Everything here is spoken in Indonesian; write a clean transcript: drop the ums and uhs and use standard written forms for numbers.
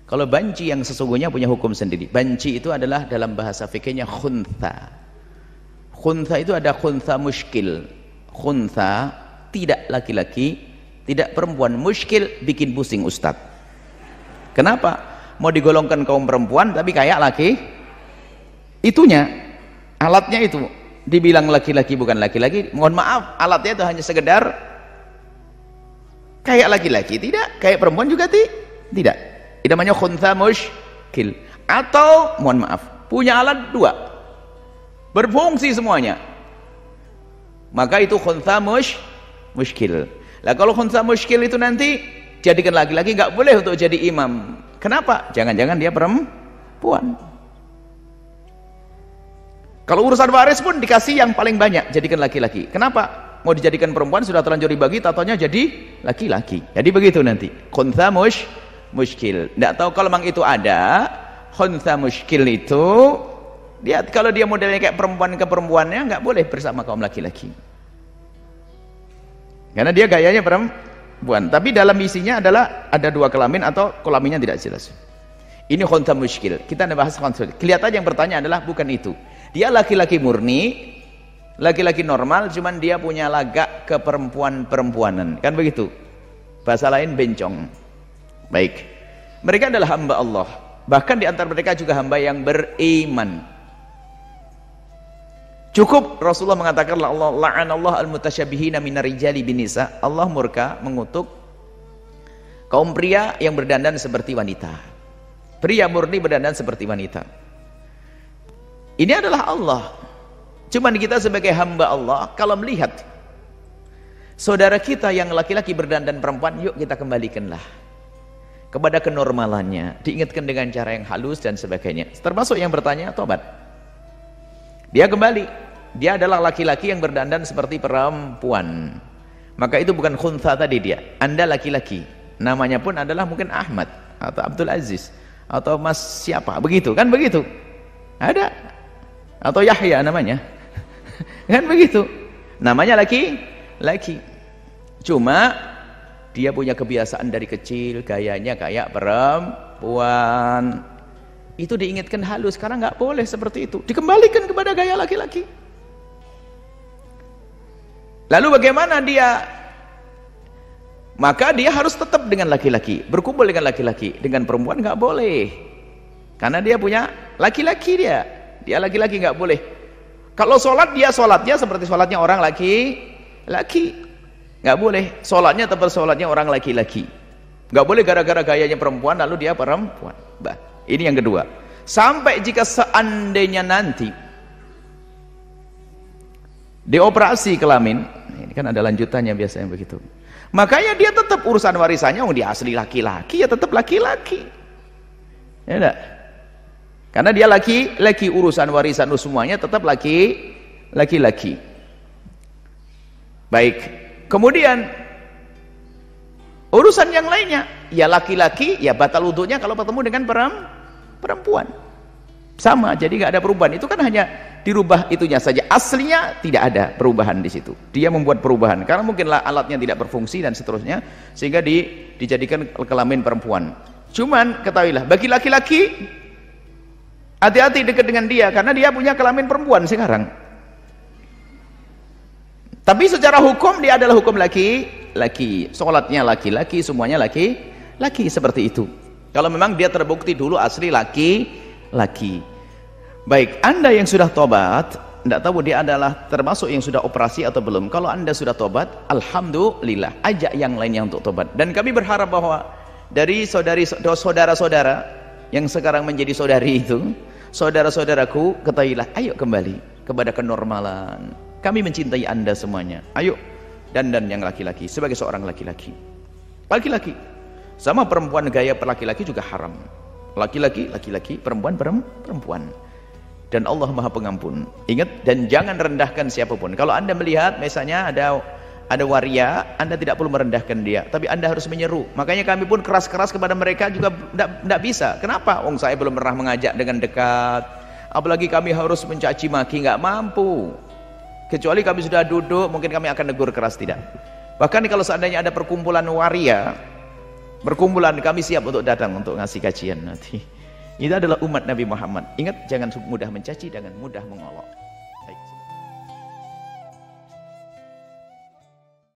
Kalau banci yang sesungguhnya punya hukum sendiri. Banci itu adalah dalam bahasa fikihnya khuntha. Khuntha itu ada khuntha muskil. Khuntha tidak laki-laki, tidak perempuan. Muskil bikin pusing Ustadz. Kenapa? Mau digolongkan kaum perempuan tapi kayak laki. Itunya, alatnya itu. Dibilang laki-laki bukan laki-laki. Mohon maaf, alatnya itu hanya sekedar kayak laki-laki, tidak. Kayak perempuan juga tidak. Itu namanya khuntha muskil. Atau mohon maaf, punya alat dua, berfungsi semuanya, maka itu khuntha muskil. Lah kalau khuntha muskil itu nanti jadikan laki-laki, nggak boleh untuk jadi imam. Kenapa? Jangan-jangan dia perempuan. Kalau urusan waris pun dikasih yang paling banyak, jadikan laki-laki. Kenapa? Mau dijadikan perempuan sudah terlanjur dibagi, tatonya jadi laki-laki. Jadi begitu nanti khuntha muskil. Tidak tahu kalau memang itu ada khuntha muskil itu, dia kalau dia modelnya kayak perempuan ke perempuannya nggak boleh bersama kaum laki-laki, karena dia gayanya perempuan. Tapi dalam isinya adalah ada dua kelamin atau kelaminnya tidak jelas. Ini khuntha muskil. Kita bahas khuntha. Kelihatan yang bertanya adalah bukan itu. Dia laki-laki murni, laki-laki normal, cuman dia punya lagak ke perempuan-perempuanan, kan begitu. Bahasa lain bencong. Baik, mereka adalah hamba Allah, bahkan di antara mereka juga hamba yang beriman. Cukup Rasulullah mengatakan la'anallahu al-mutasyabihina minar rijali binisa. Allah murka, mengutuk kaum pria yang berdandan seperti wanita. Pria murni berdandan seperti wanita. Ini adalah Allah. Cuman kita sebagai hamba Allah, kalau melihat saudara kita yang laki-laki berdandan perempuan, yuk kita kembalikanlah kepada kenormalannya, diingatkan dengan cara yang halus dan sebagainya. Termasuk yang bertanya tobat, dia kembali, dia adalah laki-laki yang berdandan seperti perempuan, maka itu bukan khuntha tadi. Dia, Anda laki-laki, namanya pun adalah mungkin Ahmad atau Abdul Aziz atau Mas siapa, begitu kan, begitu ada, atau Yahya namanya kan begitu, namanya laki-laki. Cuma dia punya kebiasaan dari kecil, gayanya kayak perempuan. Itu diingatkan halus, karena nggak boleh seperti itu. Dikembalikan kepada gaya laki-laki. Lalu bagaimana dia? Maka dia harus tetap dengan laki-laki, berkumpul dengan laki-laki. Dengan perempuan nggak boleh, karena dia punya laki-laki. Dia laki-laki, nggak boleh. Kalau sholat, dia sholatnya seperti sholatnya orang laki-laki. Nggak boleh, sholatnya tempat sholatnya orang laki-laki. Nggak boleh gara-gara gayanya perempuan lalu dia perempuan. Ini yang kedua. Sampai jika seandainya nanti dioperasi kelamin, ini kan ada lanjutannya biasanya begitu, makanya dia tetap urusan warisannya, dia asli laki-laki ya tetap laki-laki, ya enggak? Karena dia laki-laki, urusan warisan semuanya tetap laki-laki. Baik. Kemudian urusan yang lainnya, ya laki-laki, ya batal wudunya kalau bertemu dengan perempuan. Sama, jadi nggak ada perubahan. Itu kan hanya dirubah itunya saja. Aslinya tidak ada perubahan di situ. Dia membuat perubahan karena mungkinlah alatnya tidak berfungsi dan seterusnya, sehingga dijadikan kelamin perempuan. Cuman ketahuilah, bagi laki-laki hati-hati dekat dengan dia karena dia punya kelamin perempuan sekarang. Tapi secara hukum dia adalah hukum laki-laki, sholatnya laki-laki, semuanya laki-laki, seperti itu. Kalau memang dia terbukti dulu asli laki-laki. Baik, Anda yang sudah tobat, tidak tahu dia adalah termasuk yang sudah operasi atau belum. Kalau Anda sudah tobat, alhamdulillah, ajak yang lainnya untuk tobat. Dan kami berharap bahwa dari saudara-saudara yang sekarang menjadi saudari itu, saudara-saudaraku, ketahuilah, ayo kembali kepada kenormalan. Kami mencintai Anda semuanya. Ayo dandan yang laki-laki sebagai seorang laki-laki. Laki-laki sama perempuan, gaya laki-laki juga haram. Laki-laki, perempuan, perempuan. Dan Allah Maha Pengampun. Ingat, dan jangan rendahkan siapapun. Kalau Anda melihat misalnya ada waria, Anda tidak perlu merendahkan dia, tapi Anda harus menyeru. Makanya kami pun keras-keras kepada mereka juga tidak bisa. Kenapa? Saya belum pernah mengajak dengan dekat. Apalagi kami harus mencaci maki, nggak mampu. Kecuali kami sudah duduk, mungkin kami akan negur keras, tidak. Bahkan kalau seandainya ada perkumpulan waria Berkumpulan, kami siap untuk datang untuk ngasih kajian nanti. Itu adalah umat Nabi Muhammad. Ingat, jangan mudah mencaci, jangan mudah mengolok. Baik.